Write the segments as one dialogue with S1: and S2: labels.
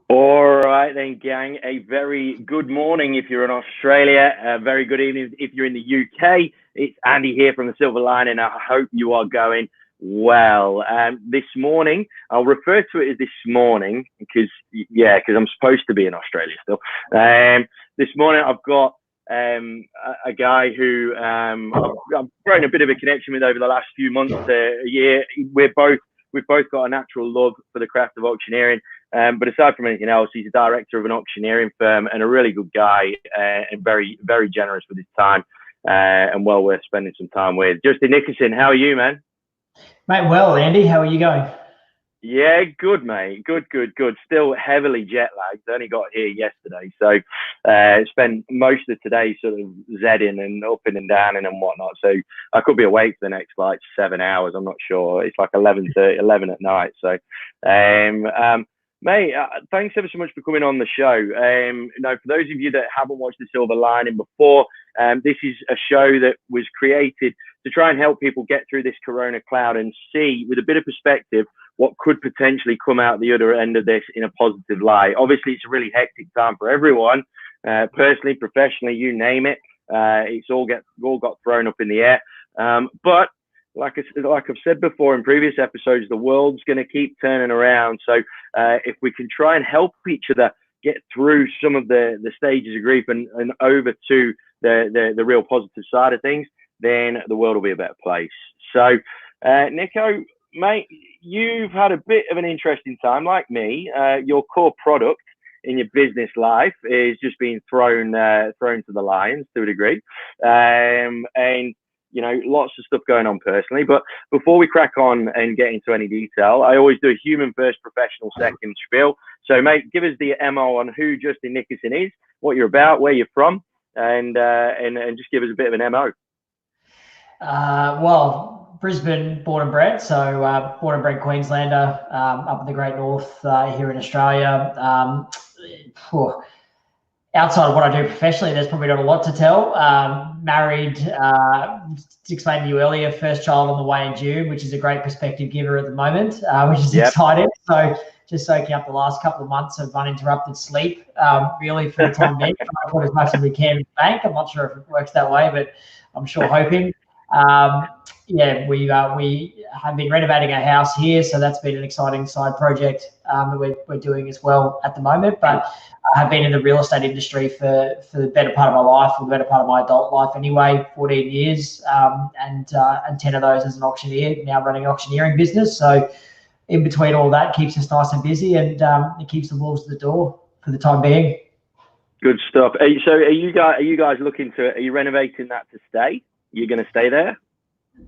S1: All right then, gang. A very good morning if you're in Australia. A very good evening if you're in the UK. It's Andy here from the Silver Lining. I hope you are going well. This morning, I'll refer to it as this morning because I'm supposed to be in Australia still. This morning, I've got a guy who I've grown a bit of a connection with over the last few months, a year. We've both got a natural love for the craft of auctioneering. But aside from anything else, he's a director of an auctioneering firm and a really good guy, and very, very generous with his time, and well worth spending some time with. Justin Nickerson, how are you, man?
S2: Mate, well, Andy, how are you going?
S1: Yeah, good, mate. Good. Still heavily jet lagged. Only got here yesterday, so spent most of today sort of zedding and up and downing and whatnot. So I could be awake for the next like 7 hours. I'm not sure. It's like 11 at night. So, mate, thanks ever so much for coming on the show. For those of you that haven't watched The Silver Lining before, this is a show that was created to try and help people get through this corona cloud and see with a bit of perspective what could potentially come out the other end of this in a positive light. Obviously, it's a really hectic time for everyone, personally, professionally, you name it. It's all got thrown up in the air. But like I've said before in previous episodes, the world's going to keep turning around. So if we can try and help each other get through some of the stages of grief and over to the real positive side of things, then the world will be a better place. So, Nico, mate, you've had a bit of an interesting time, like me. Your core product in your business life is just being thrown to the lions to a degree, and you know, lots of stuff going on personally. But before we crack on and get into any detail, I always do a human first, professional second spiel. So, mate, give us the MO on who Justin Nickerson is, what you're about, where you're from, and just give us a bit of an MO.
S2: Well, Brisbane, born and bred. So born and bred Queenslander, up in the Great North here in Australia. Outside of what I do professionally, there's probably not a lot to tell. Married, to explain to you earlier, first child on the way in June, which is a great perspective giver at the moment, which is exciting. So just soaking up the last couple of months of uninterrupted sleep, really for the time being. Trying to put as much as we can in the bank. I'm not sure if it works that way, but I'm sure hoping. We have been renovating our house here, so that's been an exciting side project that we're doing as well at the moment. But I have been in the real estate industry for the better part of my life, or the better part of my adult life anyway, 14 years, and 10 of those as an auctioneer, now running an auctioneering business. So in between all that, keeps us nice and busy, and it keeps the wolves at the door for the time being.
S1: Good stuff. Are you guys looking to? Are you renovating that to stay? You're going to stay there?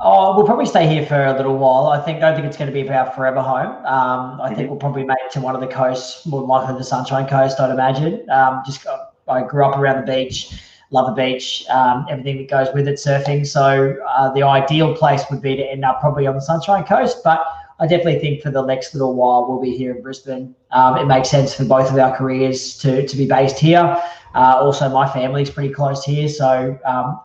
S2: Oh, we'll probably stay here for a little while. I don't think it's going to be our forever home. I think we'll probably make it to one of the coasts, more likely the Sunshine Coast, I'd imagine. I grew up around the beach, love the beach, everything that goes with it, surfing. So the ideal place would be to end up probably on the Sunshine Coast. But I definitely think for the next little while, we'll be here in Brisbane. It makes sense for both of our careers to be based here. Also, my family's pretty close here, so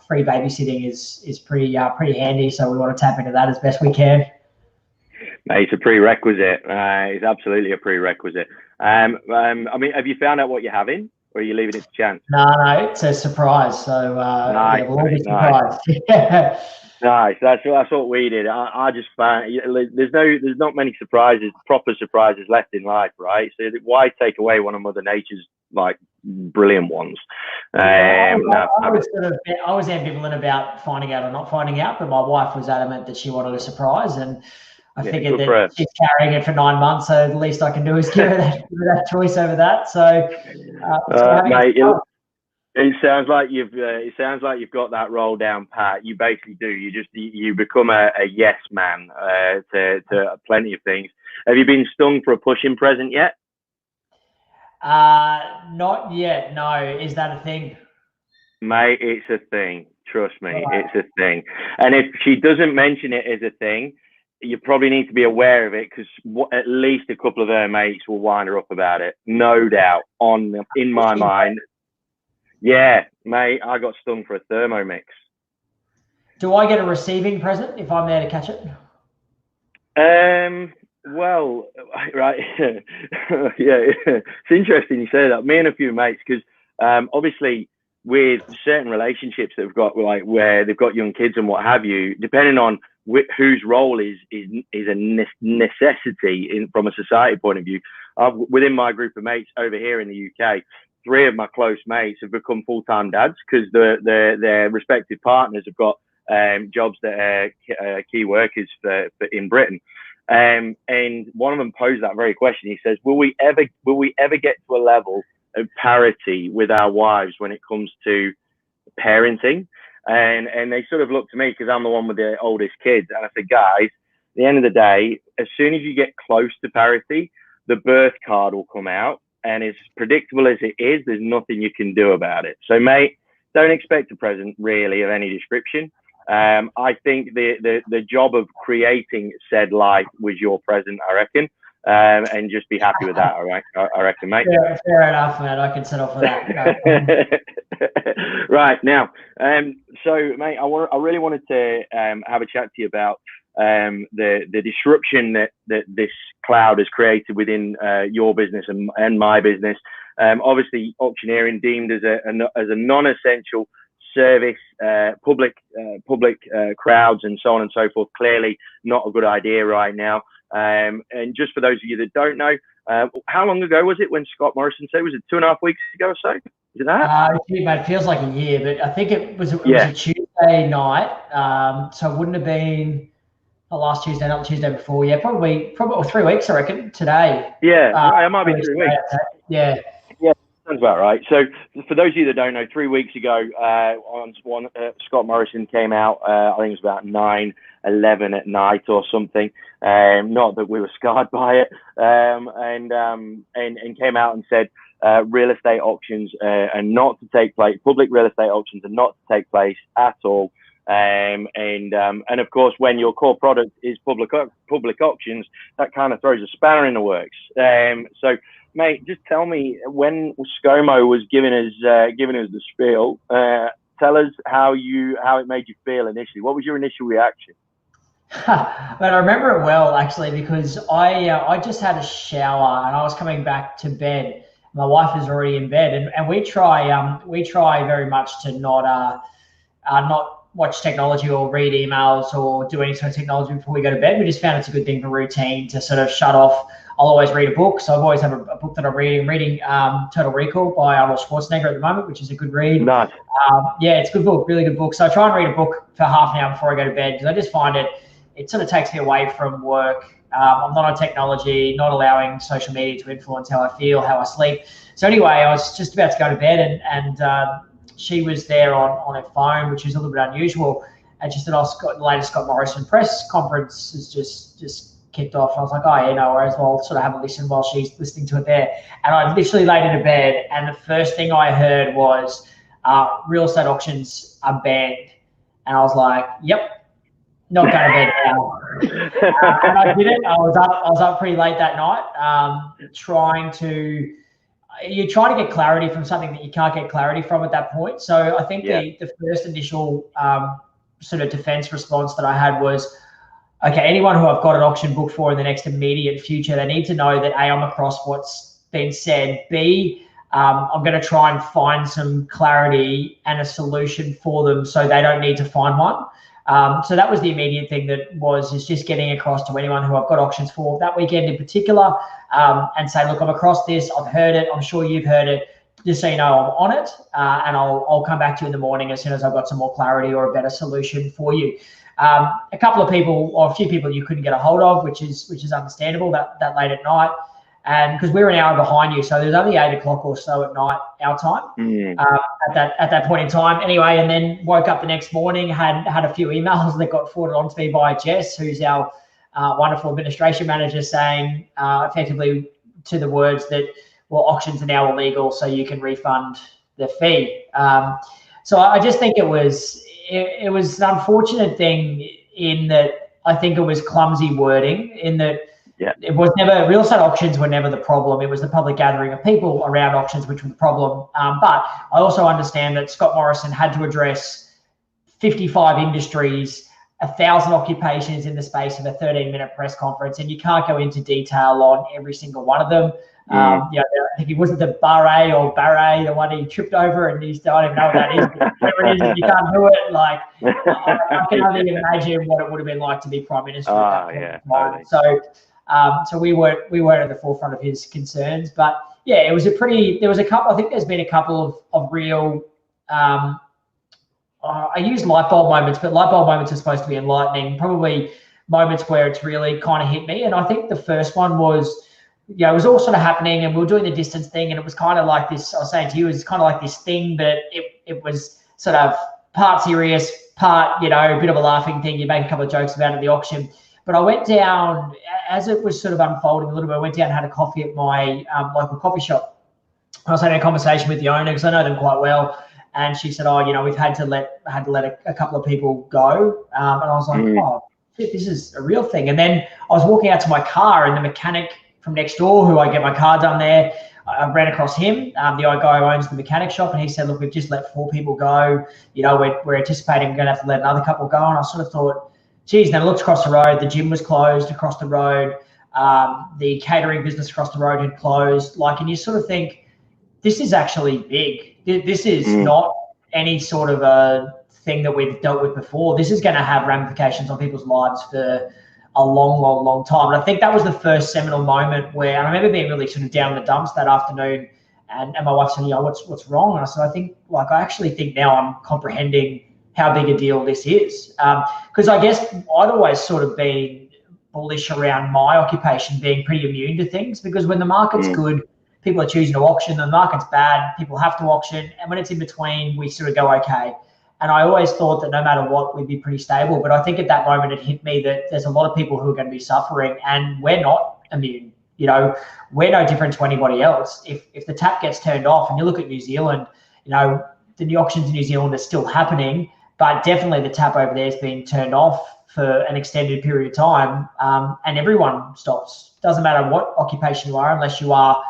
S2: free babysitting is pretty handy. So we want to tap into that as best we can.
S1: Mate, it's a prerequisite. It's absolutely a prerequisite. I mean, have you found out what you're having, or are you leaving it to chance?
S2: No, it's a surprise. So
S1: nice,
S2: we'll all be surprised. Nice.
S1: Nice. That's what we did. I just found there's not many proper surprises left in life, right? So why take away one of Mother Nature's like brilliant ones?
S2: I was ambivalent about finding out or not finding out, but my wife was adamant that she wanted a surprise, and I figured that she's carrying it for 9 months, so the least I can do is give her that choice over that. So,
S1: mate, it sounds like you've got that roll down pat. You basically do. You become a yes man to plenty of things. Have you been stung for a pushing present yet?
S2: Not yet. No. Is that a thing?
S1: Mate, it's a thing. Trust me, It's a thing. And if she doesn't mention it as a thing, you probably need to be aware of it, because at least a couple of her mates will wind her up about it. No doubt. In my mind. Yeah, mate, I got stung for a Thermomix.
S2: Do I get a receiving present if I'm there to catch it?
S1: Well, right, yeah, it's interesting you say that. Me and a few mates, because obviously with certain relationships that have got like where they've got young kids and what have you, depending on whose role is a necessity from a society point of view. Within my group of mates over here in the UK, three of my close mates have become full-time dads because their respective partners have got jobs that are key workers for in Britain. And one of them posed that very question. He says, will we ever get to a level of parity with our wives when it comes to parenting? And they sort of looked to me because I'm the one with the oldest kids. And I said, guys, at the end of the day, as soon as you get close to parity, the birth card will come out. And as predictable as it is, there's nothing you can do about it. So, mate, don't expect a present really of any description. I think the job of creating said life was your present, I reckon. And just be happy with that, all right? I reckon, mate.
S2: Fair enough, man. I can settle for that.
S1: Right, now, so, mate, I really wanted to have a chat to you about the disruption that this cloud has created within your business and my business. Obviously, auctioneering deemed as a non-essential service, public crowds and so on and so forth. Clearly not a good idea right now. And just for those of you that don't know, how long ago was it when Scott Morrison said? Was it 2.5 weeks ago or so? Is it that?
S2: It feels like a year, but I think it was a Tuesday night. So it wouldn't have been the last Tuesday, not the Tuesday before. Yeah, probably 3 weeks, I reckon, today.
S1: Yeah, it might be 3 weeks.
S2: Yeah.
S1: Sounds about right. So for those of you that don't know, 3 weeks ago, Scott Morrison came out, I think it was about 9:11 at night or something. Not that we were scarred by it. And came out and said real estate auctions are not to take place. Public real estate auctions are not to take place at all. And of course, when your core product is public auctions, that kind of throws a spanner in the works. So, mate, just tell me, when ScoMo was giving us the spiel, tell us how it made you feel initially. What was your initial reaction?
S2: But I remember it well, actually, because I just had a shower and I was coming back to bed. My wife is already in bed, and we try very much to not watch technology or read emails or do any sort of technology before we go to bed. We just found it's a good thing for routine to sort of shut off. I'll always read a book. So I've always have a book that I'm reading. I'm reading Total Recall by Arnold Schwarzenegger at the moment, which is a good read.
S1: Nice.
S2: Yeah, it's a good book, really good book. So I try and read a book for half an hour before I go to bed because I just find it sort of takes me away from work. I'm not on technology, not allowing social media to influence how I feel, how I sleep. So anyway, I was just about to go to bed and she was there on her phone, which is a little bit unusual. And she said, the latest Scott Morrison press conference has just kicked off. And I was like, oh, yeah, no worries. Well, I'll sort of have a listen while she's listening to it there. And I literally laid into bed, and the first thing I heard was real estate auctions are banned. And I was like, yep, not going to bed now. And I did it. I was up pretty late that night, trying to get clarity from something that you can't get clarity from at that point. So I think the first initial sort of defense response that I had was, okay, anyone who I've got an auction booked for in the next immediate future, they need to know that A, I'm across what's been said. B, I'm going to try and find some clarity and a solution for them so they don't need to find one. So that was the immediate thing is just getting across to anyone who I've got auctions for that weekend in particular, and say, look, I'm across this. I've heard it. I'm sure you've heard it. Just so you know, I'm on it, and I'll come back to you in the morning as soon as I've got some more clarity or a better solution for you. A couple of people, or a few people, you couldn't get a hold of, which is understandable that late at night, and because we're an hour behind you, so there's only 8 o'clock or so at night our time at that point in time. Anyway, and then woke up the next morning, had a few emails that got forwarded on to me by Jess, who's our wonderful administration manager, saying effectively to the words that, well, auctions are now illegal, so you can refund the fee. So I just think it was an unfortunate thing in that I think it was clumsy wording in that it was never, real estate auctions were never the problem. It was the public gathering of people around auctions which was the problem. But I also understand that Scott Morrison had to address 55 industries 1,000 occupations in the space of a 13-minute press conference, and you can't go into detail on every single one of them. I think it wasn't the Barre or Barre, the one he tripped over, and I don't even know what that is. But whatever it is, if you can't do it, like I can only imagine what it would have been like to be Prime Minister at that point in time. Totally. So we weren't at the forefront of his concerns, but yeah, it was there was a couple. I think there's been a couple of real. I use light bulb moments, but light bulb moments are supposed to be enlightening. Probably moments where it's really kind of hit me, and I think the first one was. It was all sort of happening, and we were doing the distance thing, and it was kind of like this. I was saying to you, it was kind of like this thing, but it was sort of part serious, part a bit of a laughing thing. You make a couple of jokes about it at the auction, but I went down as it was sort of unfolding a little bit. I went down and had a coffee at my local coffee shop. I was having a conversation with the owner because I know them quite well, and she said, "Oh, we've had to let a couple of people go," and I was like, "Oh, shit, this is a real thing." And then I was walking out to my car, and the mechanic from next door, who I get my car done there, I ran across him, the guy who owns the mechanic shop, and he said, "Look, we've just let 4 people go. We're anticipating we're going to have to let another couple go." And I sort of thought, geez, then I looked across the road, the gym was closed across the road, the catering business across the road had closed. And you sort of think, this is actually big. This is not any sort of a thing that we've dealt with before. This is going to have ramifications on people's lives for a long time. And I think that was the first seminal moment where I remember being really sort of down in the dumps that afternoon, and my wife said, what's wrong? And I said, I actually think now I'm comprehending how big a deal this is. Because I guess I'd always sort of been bullish around my occupation being pretty immune to things, because when the market's good, people are choosing to auction. The market's bad, people have to auction. And when it's in between, we sort of go okay. And I always thought that no matter what, we'd be pretty stable. But I think at that moment, it hit me that there's a lot of people who are going to be suffering, and we're not immune. We're no different to anybody else. If the tap gets turned off, and you look at New Zealand, the auctions in New Zealand are still happening, but definitely the tap over there has been turned off for an extended period of time, and everyone stops. Doesn't matter what occupation you are, unless you are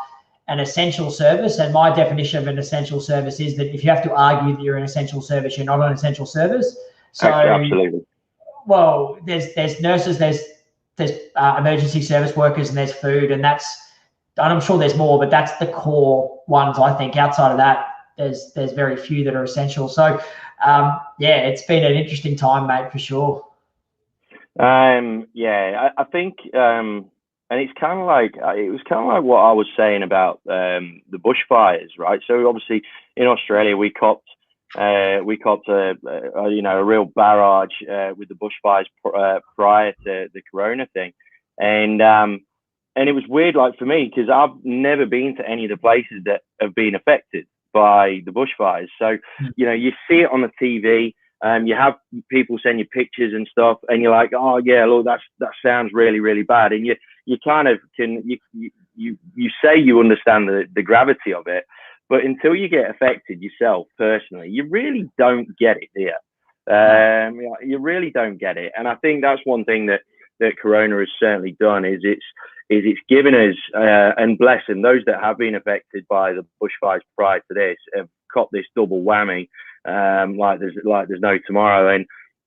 S2: an essential service. And my definition of an essential service is that if you have to argue that you're an essential service, you're not an essential service. So,
S1: absolutely.
S2: Well, there's nurses, there's emergency service workers, and there's food, and I'm sure there's more, but that's the core ones. I think outside of that, there's very few that are essential. So, it's been an interesting time, mate, for sure.
S1: I think. And it's kind of like, it was kind of like what I was saying about the bushfires, right? So obviously in Australia, we copped a real barrage with the bushfires prior to the Corona thing. And it was weird, like for me, because I've never been to any of the places that have been affected by the bushfires. So, you see it on the TV. You have people send you pictures and stuff, and you're like, oh yeah, look, that sounds really, really bad. And you kind of can, you say you understand the gravity of it, but until you get affected yourself personally, you really don't get it, do you? You really don't get it. And I think that's one thing that Corona has certainly done is it's given us, and bless them, those that have been affected by the bushfires prior to this have got this double whammy, like there's no tomorrow.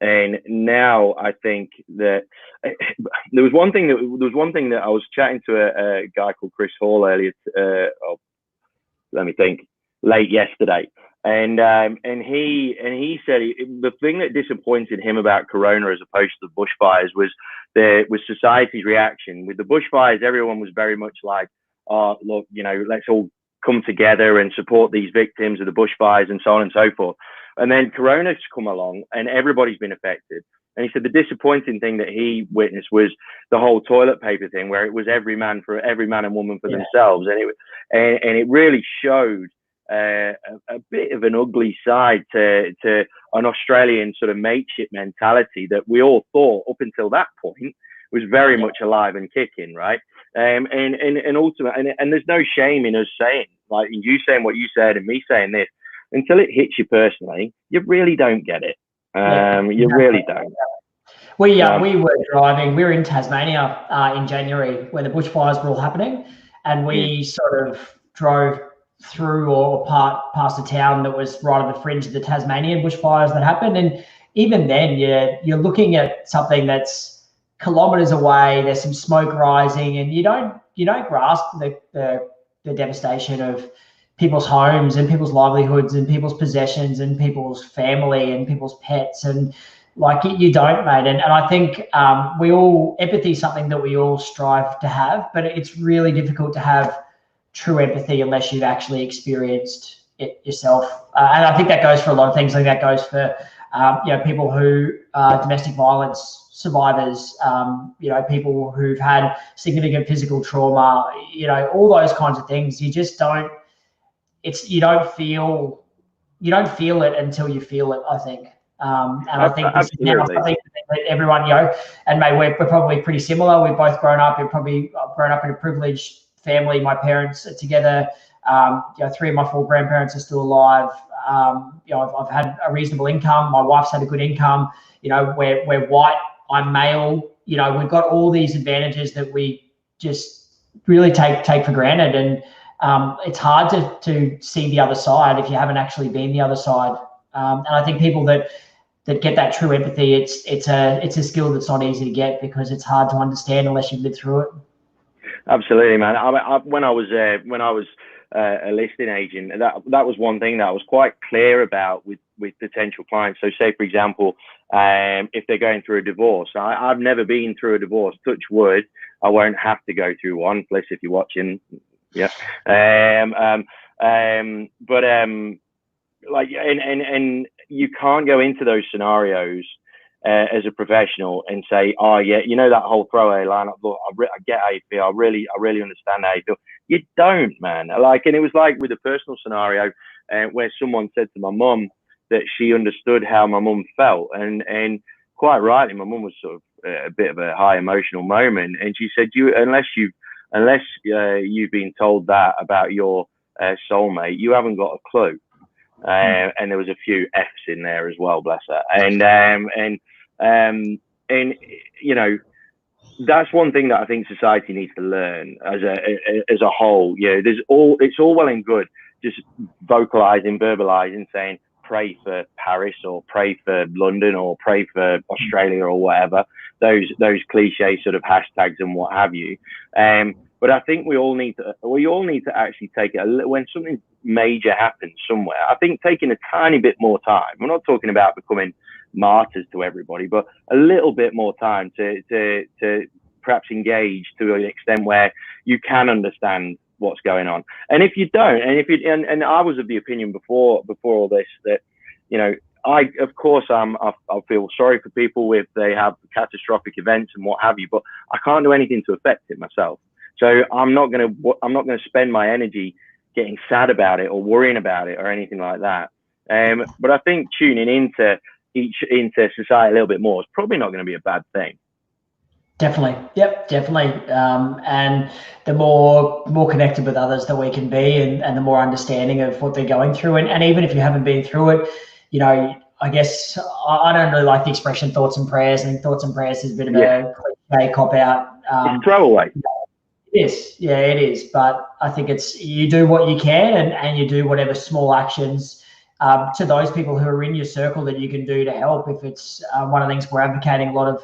S1: And now I think that there was one thing that I was chatting to a guy called Chris Hall earlier. Late yesterday, and he said the thing that disappointed him about Corona as opposed to the bushfires was society's reaction. With the bushfires, everyone was very much like, oh, look, let's all come together and support these victims of the bushfires and so on and so forth. And then Corona's come along and everybody's been affected. And he said the disappointing thing that he witnessed was the whole toilet paper thing, where it was every man and woman for themselves. And it really showed a bit of an ugly side to an Australian sort of mateship mentality that we all thought up until that point was very much alive and kicking, right? And ultimately, and there's no shame in us saying, like you saying what you said and me saying this, until it hits you personally, you really don't get it. You really don't.
S2: We were driving. We were in Tasmania in January when the bushfires were all happening, and we sort of drove through or past a town that was right on the fringe of the Tasmanian bushfires that happened. And even then, you're looking at something that's kilometers away. There's some smoke rising, and you don't grasp the devastation of people's homes and people's livelihoods and people's possessions and people's family and people's pets, and like you don't, mate. And I think empathy is something that we all strive to have, but it's really difficult to have true empathy unless you've actually experienced it yourself. And I think that goes for a lot of things. I think that goes for people who are domestic violence survivors, people who've had significant physical trauma, all those kinds of things. You just don't. You don't feel it until you feel it, I think. And I think this is now something that everyone, and mate, we're probably pretty similar. We've both grown up. We've probably grown up in a privileged family. My parents are together. 3 of my 4 grandparents are still alive. I've had a reasonable income. My wife's had a good income. We're white. I'm male. We've got all these advantages that we just really take for granted. And it's hard to see the other side if you haven't actually been the other side. And I think people that get that true empathy, it's a skill that's not easy to get because it's hard to understand unless you've lived through it.
S1: Absolutely, man. When I was a listing agent, that was one thing that I was quite clear about with potential clients. So say, for example, if they're going through a divorce, I've never been through a divorce, touch wood. I won't have to go through one. Bliss, if you're watching. Yeah. And you can't go into those scenarios as a professional and say, oh yeah, that whole throwaway line. Look, I get how you feel. I really understand how you feel. You don't, man. And it was like with a personal scenario where someone said to my mum that she understood how my mum felt, and quite rightly, my mum was sort of a bit of a high emotional moment, and she said, unless you've been told that about your soulmate, you haven't got a clue. And there was a few F's in there as well, bless her. And that's one thing that I think society needs to learn as a whole. It's all well and good just verbalizing, saying pray for Paris or pray for London or pray for Australia or whatever, those cliche sort of hashtags and what have you. But I think we all need to actually take it when something major happens somewhere. I think taking a tiny bit more time. We're not talking about becoming martyrs to everybody, but a little bit more time to perhaps engage to an extent where you can understand what's going on. And if you don't, and I was of the opinion before all this that I feel sorry for people if they have catastrophic events and what have you, but I can't do anything to affect it myself. So I'm not going to spend my energy getting sad about it or worrying about it or anything like that. But I think tuning into society a little bit more is probably not going to be a bad thing.
S2: Definitely. Yep, definitely. And the more connected with others that we can be, and the more understanding of what they're going through. And even if you haven't been through it, I guess I don't really like the expression thoughts and prayers. I think thoughts and prayers is a bit of a cliche cop out.
S1: It's throwaway.
S2: It is. Yeah, it is. But I think you do what you can and you do whatever small actions to those people who are in your circle that you can do to help. If it's one of the things we're advocating a lot of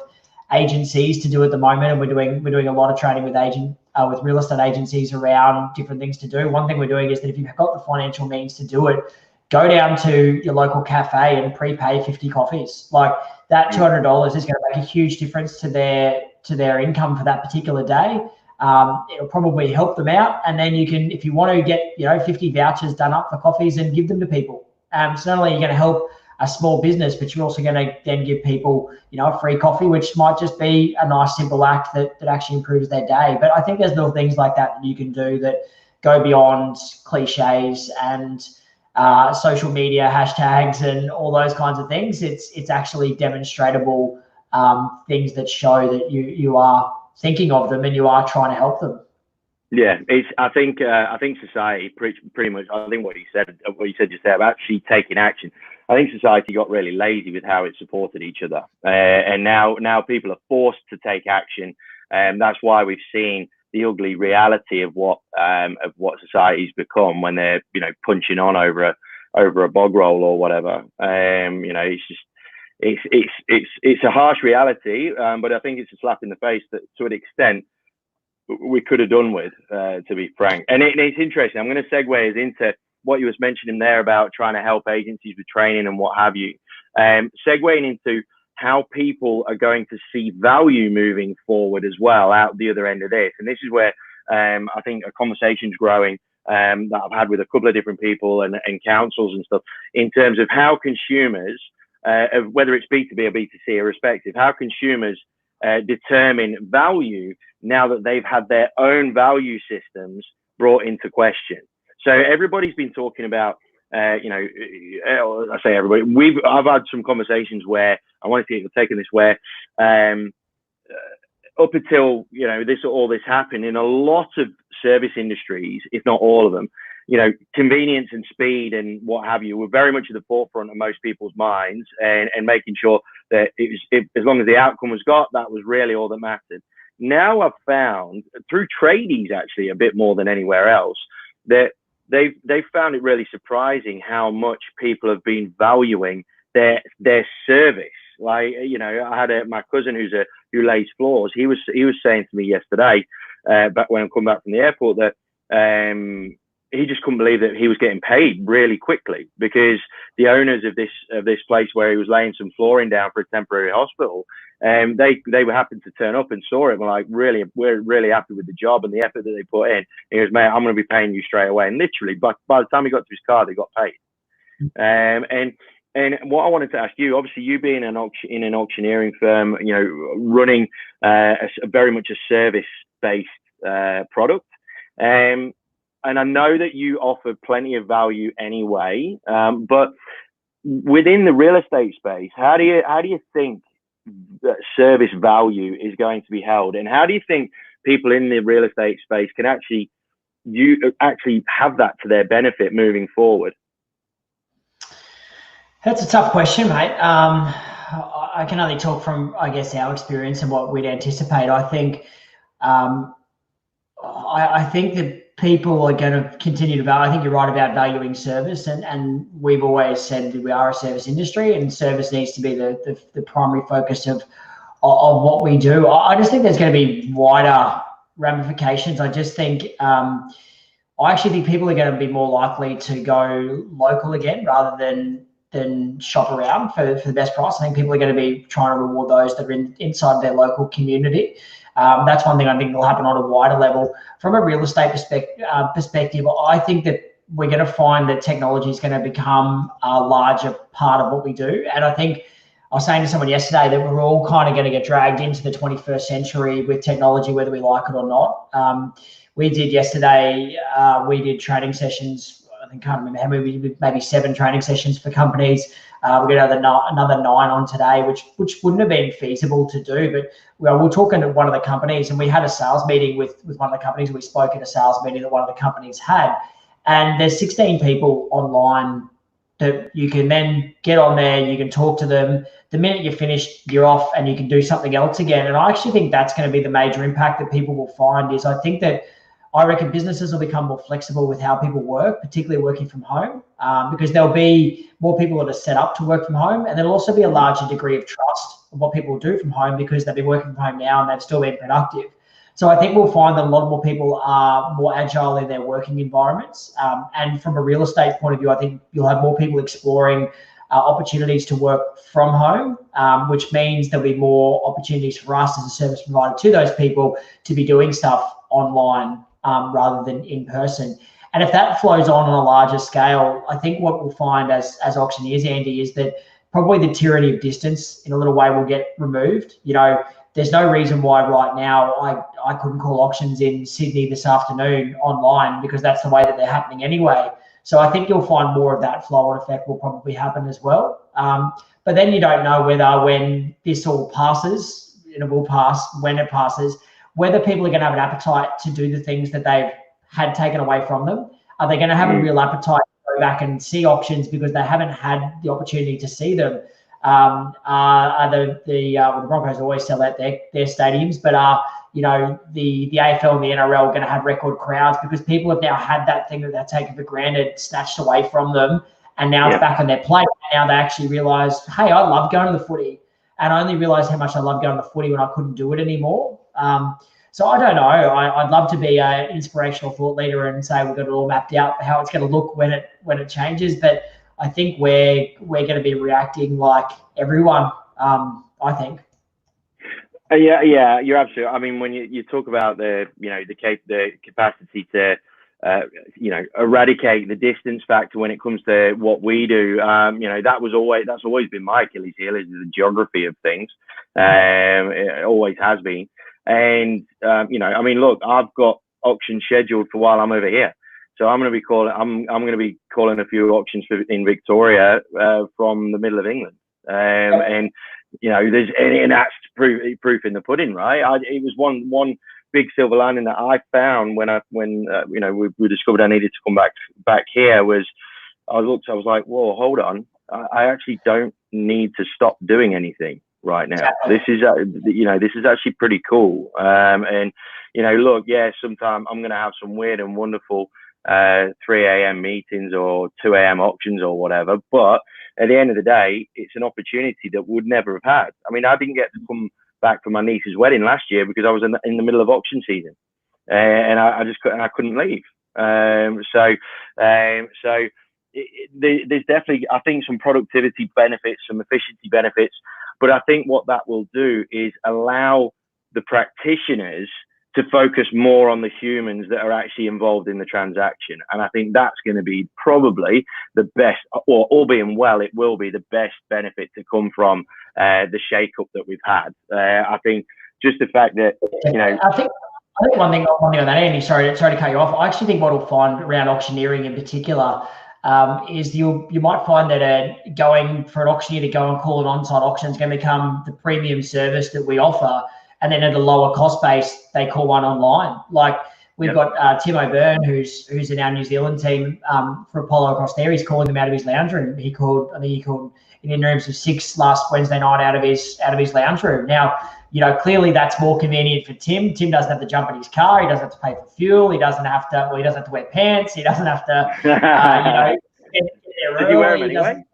S2: agencies to do at the moment, and we're doing a lot of training with real estate agencies around different things to do. One thing we're doing is that if you've got the financial means to do it, go down to your local cafe and prepay 50 coffees. Like that $200 is going to make a huge difference to their income for that particular day. It'll probably help them out, and then you can, if you want to get 50 vouchers done up for coffees and give them to people. So not only are you going to help a small business, but you're also going to then give people a free coffee, which might just be a nice simple act that actually improves their day. But I think there's little things like that you can do that go beyond cliches and social media hashtags and all those kinds of things. It's actually demonstrable things that show that you are thinking of them and you are trying to help them.
S1: Yeah, I think society pretty much. I think what you said just there about actually taking action. I think society got really lazy with how it supported each other, and now people are forced to take action, and that's why we've seen the ugly reality of what society's become when they're punching on over a bog roll or whatever. It's just it's a harsh reality, but I think it's a slap in the face that, to an extent, we could have done with, to be frank. And it's interesting. I'm going to segue into what you was mentioning there about trying to help agencies with training and what have you. Segueing into how people are going to see value moving forward as well out the other end of this. And this is where I think a conversation's growing that I've had with a couple of different people and councils and stuff in terms of how consumers, whether it's B2B or B2C irrespective, how consumers determine value now that they've had their own value systems brought into question. So everybody's been talking about, I say everybody, I've had some conversations where I want to see if you're taking this, where up until, all this happened in a lot of service industries, if not all of them, convenience and speed and what have you were very much at the forefront of most people's minds, and making sure that as long as the outcome was got, that was really all that mattered. Now I've found through tradies, actually a bit more than anywhere else, that they've found it really surprising how much people have been valuing their service. Like, I had my cousin who lays floors. He was saying to me yesterday, back when I come back from the airport, that he just couldn't believe that he was getting paid really quickly, because the owners of this place where he was laying some flooring down for a temporary hospital, they were happy to turn up and saw it and were like, we're really happy with the job and the effort that they put in. He goes, mate, I'm going to be paying you straight away. And literally, by the time he got to his car, they got paid. And what I wanted to ask you, obviously you being in an auctioneering firm, running very much a service-based product, and I know that you offer plenty of value anyway, but within the real estate space, how do you think that service value is going to be held, and how do you think people in the real estate space can actually have that to their benefit moving forward?
S2: That's a tough question, mate. I can only talk from, I guess, our experience and what we'd anticipate. I think I think that people are going to continue to value. I think you're right about valuing service, and we've always said that we are a service industry, and service needs to be the primary focus of what we do. I just think there's going to be wider ramifications. I just think I actually think people are going to be more likely to go local again rather than shop around for the best price. I think people are going to be trying to reward those that are inside their local community. That's one thing I think will happen on a wider level. From a real estate perspective, I think that we're going to find that technology is going to become a larger part of what we do. And I think I was saying to someone yesterday that we're all kind of going to get dragged into the 21st century with technology, whether we like it or not. We did yesterday, we did training sessions. I can't remember how many, maybe 7 training sessions for companies. We're going to have another 9 on today, which wouldn't have been feasible to do. But we're talking to one of the companies, and we had a sales meeting with one of the companies. We spoke at a sales meeting that one of the companies had, and there's 16 people online that you can then get on there. You can talk to them. The minute you're finished, you're off, and you can do something else again. And I actually think that's going to be the major impact that people will find. Is I reckon businesses will become more flexible with how people work, particularly working from home, because there'll be more people that are set up to work from home, and there'll also be a larger degree of trust of what people do from home because they've been working from home now and they've still been productive. So I think we'll find that a lot more people are more agile in their working environments. And from a real estate point of view, I think you'll have more people exploring opportunities to work from home, which means there'll be more opportunities for us as a service provider to those people to be doing stuff online rather than in person. And if that flows on a larger scale, I think what we'll find as auctioneers, Andy, is that probably the tyranny of distance in a little way will get removed. There's no reason why right now I couldn't call auctions in Sydney this afternoon online, because that's the way that they're happening anyway. So I think you'll find more of that flow-on effect will probably happen as well. But then you don't know when this all passes, and it will pass, when it passes, whether people are going to have an appetite to do the things that they've had taken away from them. Are they going to have a real appetite to go back and see auctions because they haven't had the opportunity to see them? The Broncos always sell out their stadiums, but the AFL and the NRL are going to have record crowds because people have now had that thing that they're taken for granted snatched away from them, and now it's back on their plate. And now they actually realise, hey, I love going to the footy, and I only realised how much I love going to the footy when I couldn't do it anymore. So I don't know. I'd love to be an inspirational thought leader and say we've got it all mapped out how it's going to look when it changes. But I think we're going to be reacting like everyone. I think.
S1: Yeah, you're absolutely. I mean, when you talk about the capacity to eradicate the distance factor when it comes to what we do, that's always been my Achilles heel, is the geography of things. It always has been. And I mean, look, I've got auctions scheduled for while I'm over here, so I'm going to be calling a few auctions in Victoria from the middle of England, and that's proof in the pudding, right? It was one big silver lining that I found when we discovered I needed to come back here. Was I was like, whoa, hold on, I actually don't need to stop doing anything right now. This is actually pretty cool. And look, yeah, sometime I'm going to have some weird and wonderful 3 a.m. meetings or 2 a.m. auctions or whatever, but at the end of the day, it's an opportunity that would never have had. I mean, I didn't get to come back for my niece's wedding last year because I was in the middle of auction season, and I couldn't leave. There's definitely, I think, some productivity benefits, some efficiency benefits, but I think what that will do is allow the practitioners to focus more on the humans that are actually involved in the transaction. And I think that's going to be probably the best, or all being well, it will be the best benefit to come from the shake-up that we've had. I think just the fact that,
S2: I think one thing on that, Andy, sorry to cut you off. I actually think what we'll find around auctioneering in particular is you might find that going for an auctioneer to go and call an on-site auction is going to become the premium service that we offer. And then at a lower cost base, they call one online. Like we've got Tim O'Byrne, who's in our New Zealand team for Apollo across there. He's calling them out of his lounge room. I think he called in rooms of 6 last Wednesday night out of his lounge room. Now, clearly that's more convenient for Tim. Tim doesn't have to jump in his car. He doesn't have to pay for fuel. He doesn't have to wear pants. He doesn't have to, get there early.
S1: Did you wear them anyway?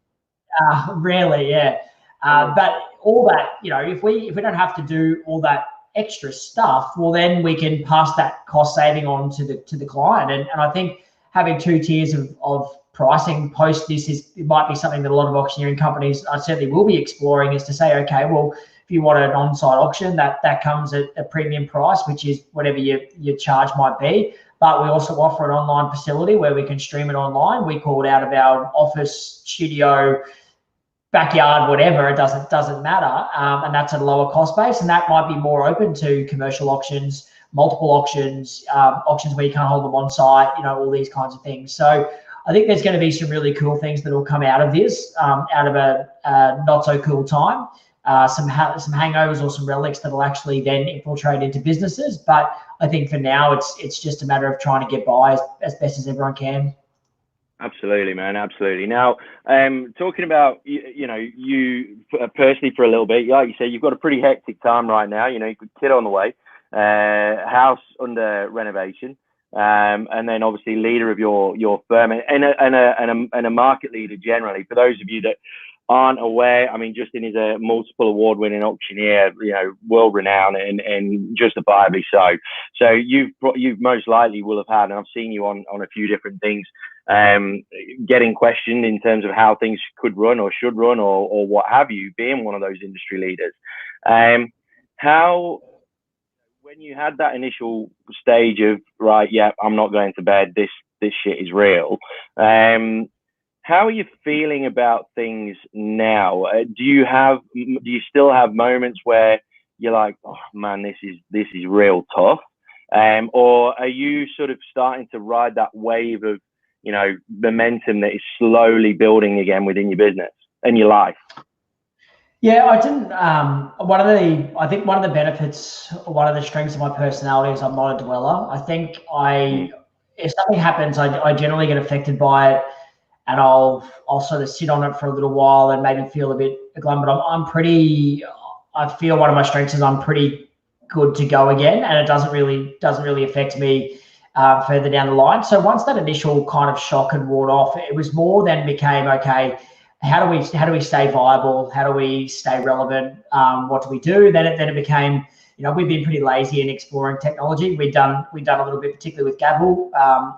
S2: Rarely, yeah. But all that, if we don't have to do all that extra stuff, well, then we can pass that cost saving on to the client. And I think having 2 tiers of pricing post this it might be something that a lot of auctioneering companies certainly will be exploring, is to say, okay, well, if you want an on-site auction, that comes at a premium price, which is whatever your charge might be. But we also offer an online facility where we can stream it online. We call it out of our office, studio, backyard, whatever, it doesn't matter, and that's at a lower cost base, and that might be more open to commercial auctions, multiple auctions, auctions where you can't hold them on site, all these kinds of things. So I think there's going to be some really cool things that will come out of this, out of a not so cool time, some hangovers or some relics that will actually then infiltrate into businesses. But I think for now it's just a matter of trying to get by as best as everyone can.
S1: Absolutely, man. Absolutely. Now, talking about, you personally for a little bit, like you say, you've got a pretty hectic time right now. You've got a kid on the way, house under renovation, and then obviously leader of your firm and a market leader generally. For those of you that aren't aware, I mean, Justin is a multiple award-winning auctioneer, world-renowned and justifiably so. So you've most likely will have had, and I've seen you on a few different things, getting questioned in terms of how things could run or should run or what have you, being one of those industry leaders. How, when you had that initial stage of, right, yeah, I'm not going to bed, this shit is real, how are you feeling about things now? Do you still have moments where you're like, oh man, this is real tough, or are you sort of starting to ride that wave of momentum that is slowly building again within your business and your life?
S2: Yeah, I didn't. I think one of the benefits, one of the strengths of my personality is I'm not a dweller. I think if something happens, I generally get affected by it, and I'll sort of sit on it for a little while and maybe feel a bit glum. But I feel one of my strengths is I'm pretty good to go again, and it doesn't really affect me further down the line. So once that initial kind of shock had worn off, it was more then became, okay, how do we stay viable? How do we stay relevant? What do we do? Then it became, we've been pretty lazy in exploring technology. We've done a little bit, particularly with Gabble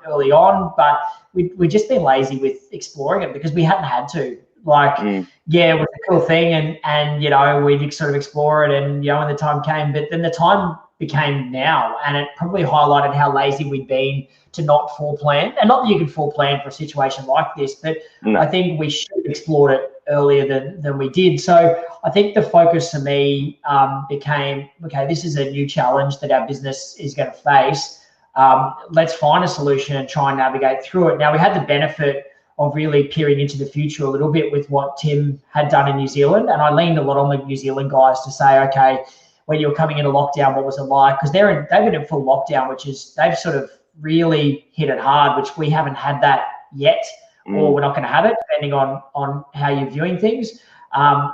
S2: early on, but we've just been lazy with exploring it because we hadn't had to. Yeah, it was a cool thing, and we'd sort of explore it, and when the time came, but then the time became now, and it probably highlighted how lazy we'd been to not full plan. And not that you could full plan for a situation like this, but no. I think we should have explored it earlier than we did. So I think the focus for me became, okay, this is a new challenge that our business is going to face. Let's find a solution and try and navigate through it. Now, we had the benefit of really peering into the future a little bit with what Tim had done in New Zealand. And I leaned a lot on the New Zealand guys to say, okay, when you're coming into lockdown, what was it like? Because they've been in full lockdown, which is, they've sort of really hit it hard, which we haven't had that yet, or we're not going to have it, depending on how you're viewing things.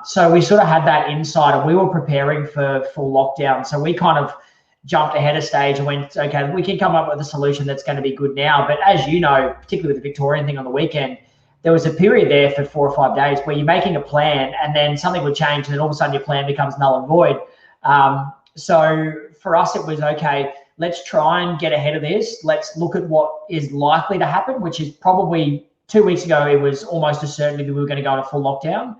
S2: So we sort of had that insight, and we were preparing for full lockdown. So we kind of jumped ahead a stage and went, okay, we can come up with a solution that's going to be good now. But as you know, particularly with the Victorian thing on the weekend, there was a period there for 4 or 5 days where you're making a plan and then something would change, and then all of a sudden your plan becomes null and void. So for us, it was, okay, let's try and get ahead of this. Let's look at what is likely to happen, which is probably 2 weeks ago, it was almost a certainty that we were going to go into full lockdown.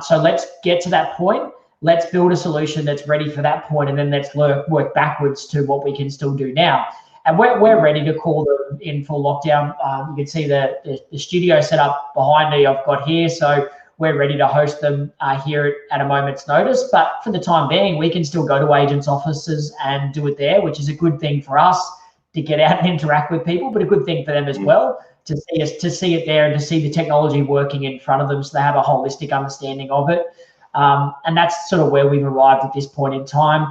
S2: So let's get to that point. Let's build a solution that's ready for that point, and then let's work backwards to what we can still do now. And we're ready to call them in full lockdown. You can see the studio set up behind me I've got here. So we're ready to host them here at a moment's notice. But for the time being, we can still go to agents' offices and do it there, which is a good thing for us to get out and interact with people, but a good thing for them as well to see it there and to see the technology working in front of them, so they have a holistic understanding of it. And that's sort of where we've arrived at this point in time.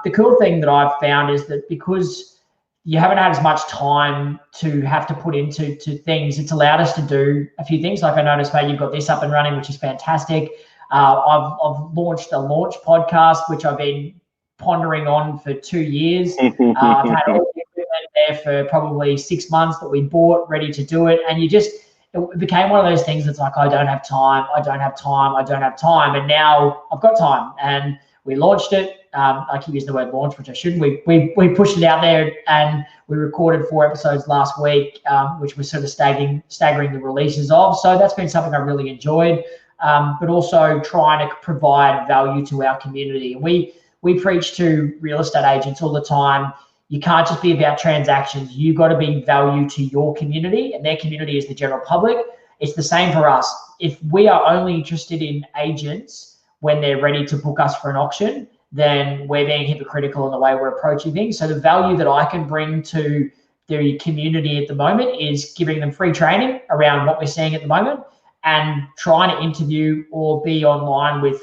S2: The cool thing that I've found is that because you haven't had as much time to have to put into things, it's allowed us to do a few things. Like I noticed, mate, you've got this up and running, which is fantastic. I've launched a launch podcast, which I've been pondering on for 2 years. I've had all the equipment there for probably 6 months that we bought, ready to do it. And it became one of those things that's like, I don't have time. And now I've got time, and we launched it. I keep using the word launch, which I shouldn't. We pushed it out there, and we recorded 4 episodes last week, which was sort of staggering the releases of. So that's been something I really enjoyed, but also trying to provide value to our community. And we preach to real estate agents all the time. You can't just be about transactions. You've got to be value to your community, and their community is the general public. It's the same for us. If we are only interested in agents when they're ready to book us for an auction, then we're being hypocritical in the way we're approaching things. So the value that I can bring to the community at the moment is giving them free training around what we're seeing at the moment, and trying to interview or be online with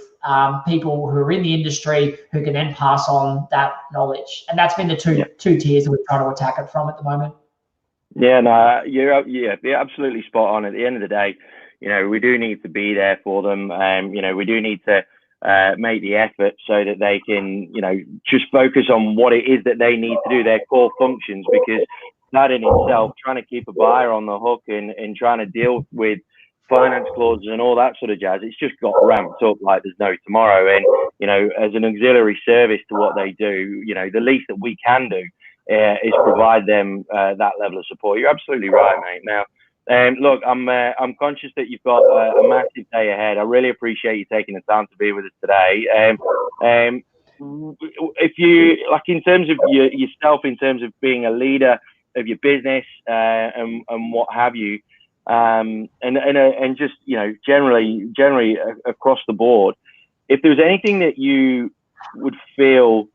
S2: people who are in the industry who can then pass on that knowledge. And that's been the two tiers that we're trying to attack it from at the moment.
S1: Yeah, no, you're absolutely spot on. At the end of the day, we do need to be there for them. We do need to make the effort so that they can, just focus on what it is that they need to do, their core functions, because that in itself, trying to keep a buyer on the hook and trying to deal with finance clauses and all that sort of jazz, it's just got ramped up like there's no tomorrow. And, as an auxiliary service to what they do, the least that we can do is provide them that level of support. You're absolutely right, mate. Now, look, I'm conscious that you've got a massive day ahead. I really appreciate you taking the time to be with us today. If you, like, in terms of yourself, in terms of being a leader of your business and what have you, and just generally across the board, if there was anything that you would feel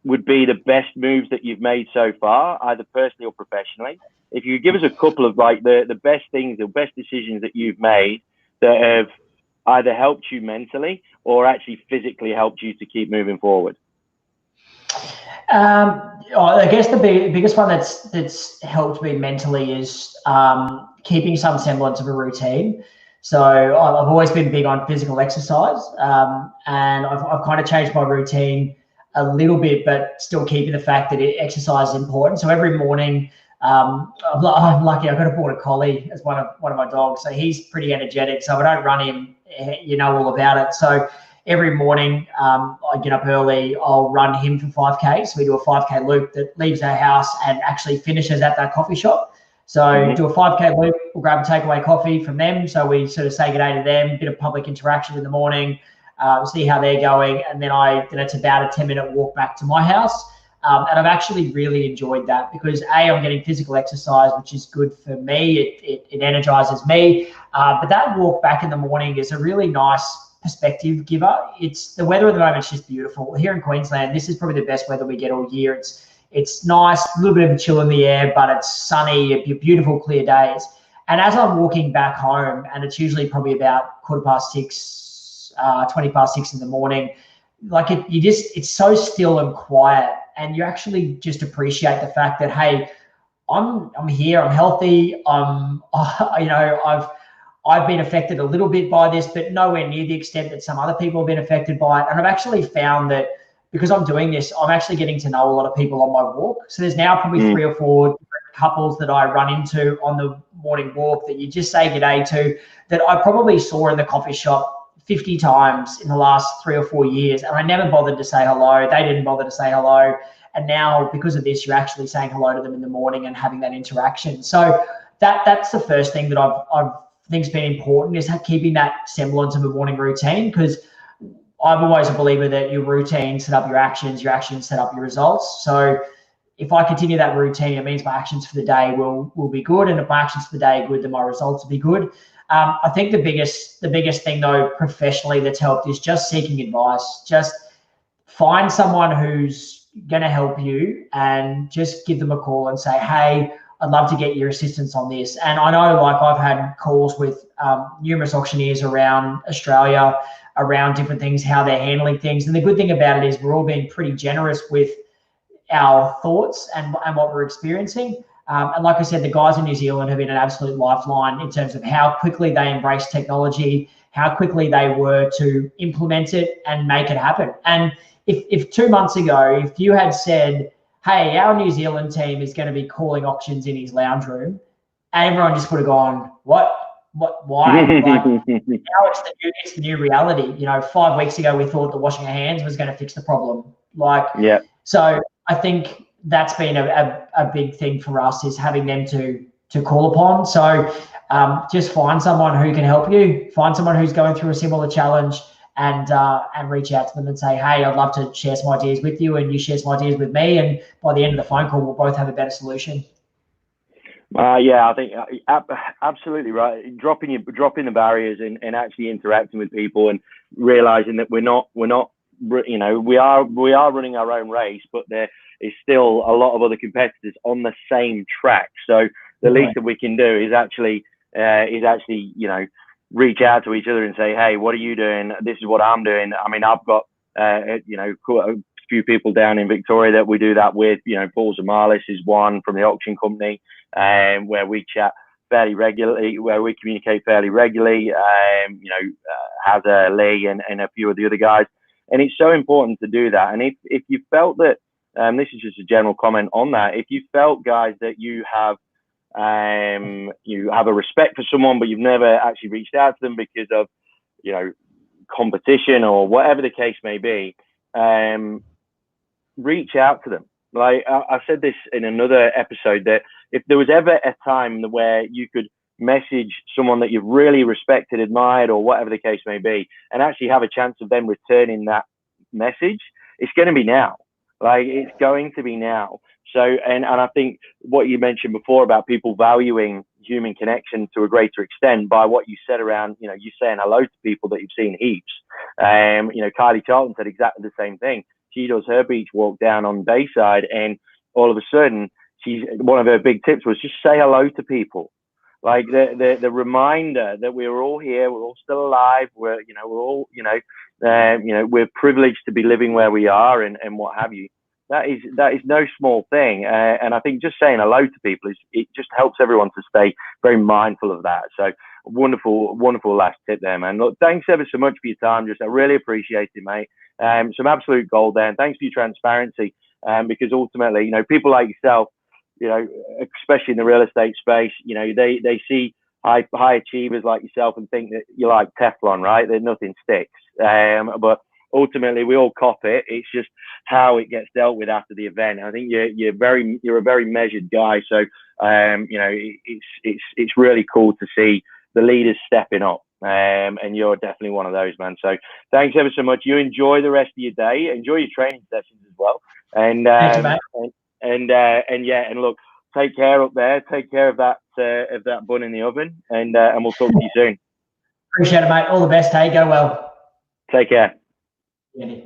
S1: would be the best moves that you've made so far, either personally or professionally, if you could give us a couple of the best things, the best decisions that you've made that have either helped you mentally or actually physically helped you to keep moving forward.
S2: I guess the biggest one that's helped me mentally is keeping some semblance of a routine. So I've always been big on physical exercise, and I've kind of changed my routine a little bit, but still keeping the fact that exercise is important. So every morning, I'm lucky. I've got a border collie as one of my dogs, so he's pretty energetic. So if I don't run him, you know all about it. So every morning, I get up early. I'll run him for 5K. So we do a 5K loop that leaves our house and actually finishes at that coffee shop. So do a 5K loop. We'll grab a takeaway coffee from them. So we sort of say good day to them. A bit of public interaction in the morning. See how they're going, and then it's about a 10-minute walk back to my house. And I've actually really enjoyed that because I'm getting physical exercise, which is good for me. It energizes me. But that walk back in the morning is a really nice perspective giver. It's the weather at the moment is just beautiful here in Queensland. This is probably the best weather we get all year. It's nice, a little bit of a chill in the air, but it's sunny, beautiful, clear days. And as I'm walking back home, and it's usually probably about 6:15, 6:20 in the morning, it's so still and quiet, and you actually just appreciate the fact that, hey, I'm here, I'm healthy, I've been affected a little bit by this, but nowhere near the extent that some other people have been affected by it. And I've actually found that because I'm doing this, I'm actually getting to know a lot of people on my walk. So there's now probably 3 or 4 different couples that I run into on the morning walk that you just say good day to, that I probably saw in the coffee shop 50 times in the last 3 or 4 years, and I never bothered to say hello. They didn't bother to say hello. And now because of this, you're actually saying hello to them in the morning and having that interaction. So that's the first thing that I've think's been important, is keeping that semblance of a morning routine, because I'm always a believer that your routine set up your actions set up your results. So if I continue that routine, it means my actions for the day will be good, and if my actions for the day are good, then my results will be good. I think the biggest thing though professionally that's helped is just seeking advice. Just find someone who's going to help you and just give them a call and say, hey, I'd love to get your assistance on this. And I know, like, I've had calls with numerous auctioneers around Australia around different things, how they're handling things. And the good thing about it is we're all being pretty generous with our thoughts and what we're experiencing. And like I said, the guys in New Zealand have been an absolute lifeline in terms of how quickly they embraced technology, how quickly they were to implement it and make it happen. And if 2 months ago, if you had said, hey, our New Zealand team is going to be calling auctions in his lounge room, and everyone just would have gone, why? Like, now it's the new reality. 5 weeks ago, we thought that washing our hands was going to fix the problem. So I think that's been a big thing for us, is having them to call upon. So just find someone who can help you, find someone who's going through a similar challenge, and reach out to them and say, hey, I'd love to share some ideas with you, and you share some ideas with me, and by the end of the phone call, we'll both have a better solution.
S1: Yeah, I think absolutely right. Dropping the barriers and actually interacting with people, and realizing that we're not, we are running our own race, but there is still a lot of other competitors on the same track. So the least that we can do is actually reach out to each other and say, hey, what are you doing? This is what I'm doing. I mean, I've got a few people down in Victoria that we do that with. Paul Zamalis is one from the auction company, where we chat fairly regularly, where we communicate fairly regularly. Hazza, Lee, and a few of the other guys. And it's so important to do that. And if you felt that, this is just a general comment on that, if you felt, guys, that you have a respect for someone, but you've never actually reached out to them because of, competition or whatever the case may be, reach out to them. Like I said this in another episode, that if there was ever a time where you could message someone that you've really respected, admired, or whatever the case may be, and actually have a chance of them returning that message, it's going to be now. Like, it's going to be now. So, and I think what you mentioned before about people valuing human connection to a greater extent by what you said around, you saying hello to people that you've seen heaps. Kylie Charlton said exactly the same thing. She does her beach walk down on Bayside, and all of a sudden, one of her big tips was just say hello to people. Like the reminder that we're all here, we're all still alive, we're all we're privileged to be living where we are, and what have you. That is no small thing, and I think just saying hello to people it just helps everyone to stay very mindful of that. So wonderful last tip there, man. Look, thanks ever so much for your time. I really appreciate it, mate. Some absolute gold there, and thanks for your transparency. Because ultimately, people like yourself, especially in the real estate space, they see high achievers like yourself and think that you're like Teflon, right? That nothing sticks. But ultimately, we all cop it. It's just how it gets dealt with after the event. I think you're a very measured guy. So it's really cool to see the leaders stepping up. And you're definitely one of those, man. So thanks ever so much. You enjoy the rest of your day. Enjoy your training sessions as well. And and look, take care up there. Take care of that bun in the oven, and we'll talk to you soon.
S2: Appreciate it, mate. All the best. Hey, go well.
S1: Take care.
S2: Yeah.